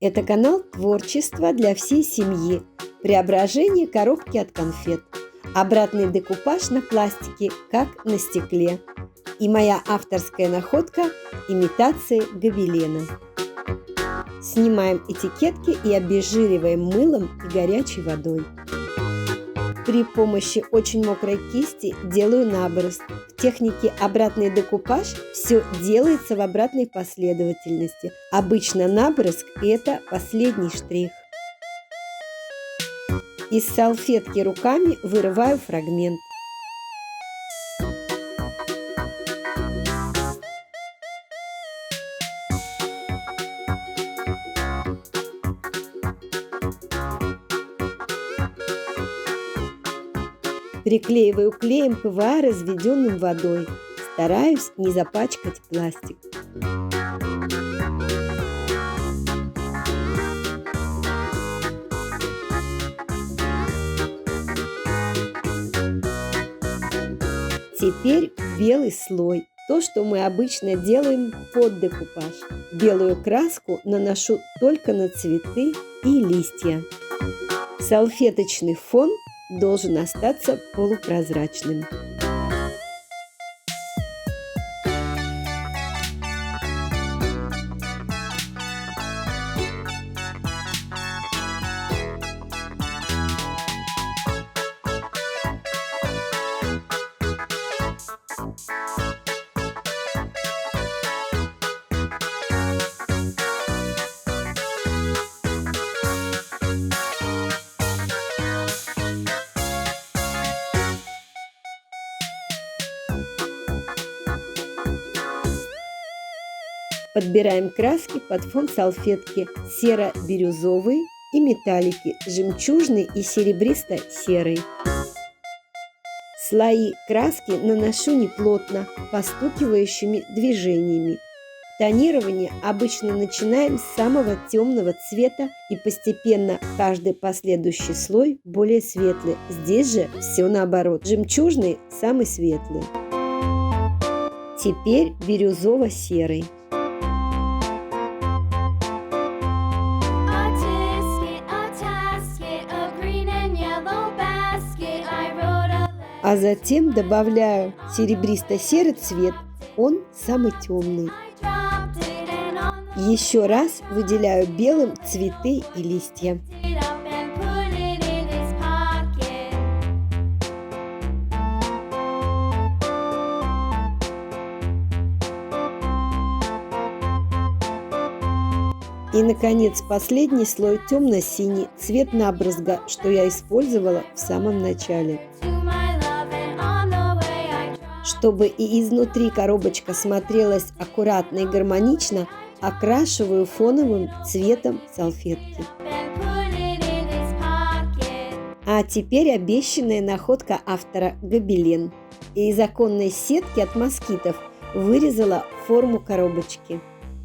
Это канал творчества для всей семьи, преображение коробки от конфет, обратный декупаж на пластике, как на стекле, и моя авторская находка – имитация гобелена. Снимаем этикетки и обезжириваем мылом и горячей водой. При помощи очень мокрой кисти делаю наброск. В технике обратный декупаж все делается в обратной последовательности. Обычно наброск – это последний штрих. Из салфетки руками вырываю фрагмент. Приклеиваю клеем ПВА, разведенным водой. Стараюсь не запачкать пластик. Теперь белый слой. То, что мы обычно делаем под декупаж. Белую краску наношу только на цветы и листья. Салфеточный фон должен остаться полупрозрачным. Подбираем краски под фон салфетки: серо-бирюзовый и металлики, жемчужный и серебристо-серый. Слои краски наношу неплотно, постукивающими движениями. Тонирование обычно начинаем с самого темного цвета и постепенно каждый последующий слой более светлый. Здесь же все наоборот. Жемчужный самый светлый. Теперь бирюзово-серый. А затем добавляю серебристо-серый цвет, он самый темный. Еще раз выделяю белым цветы и листья. И, наконец, последний слой темно-синий, цвет набрызга, что я использовала в самом начале. Чтобы и изнутри коробочка смотрелась аккуратно и гармонично, окрашиваю фоновым цветом салфетки. А теперь обещанная находка автора – гобелен. И из оконной сетки от москитов вырезала форму коробочки.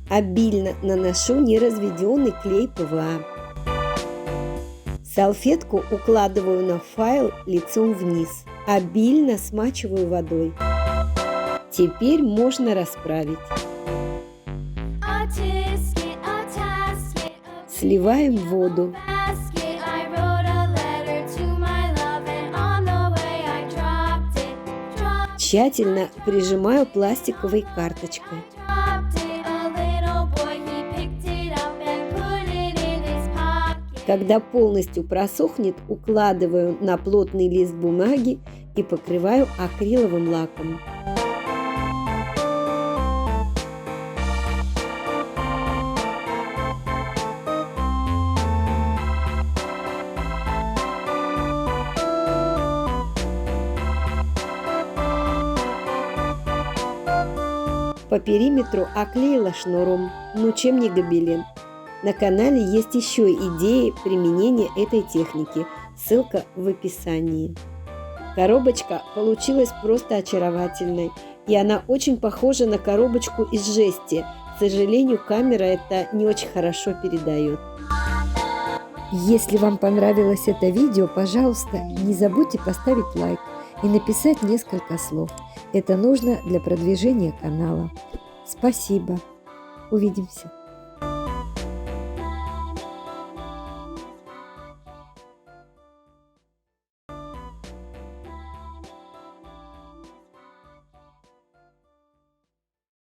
Обильно наношу неразведенный клей ПВА. Салфетку укладываю на файл лицом вниз. Обильно смачиваю водой. Теперь можно расправить. Сливаем воду. Тщательно прижимаю пластиковой карточкой. Когда полностью просохнет, укладываю на плотный лист бумаги и покрываю акриловым лаком. По периметру оклеила шнуром, ну чем не гобелен. На канале есть еще идеи применения этой техники, ссылка в описании. Коробочка получилась просто очаровательной, и она очень похожа на коробочку из жести. К сожалению, камера это не очень хорошо передает. Если вам понравилось это видео, пожалуйста, не забудьте поставить лайк и написать несколько слов. Это нужно для продвижения канала. Спасибо. Увидимся.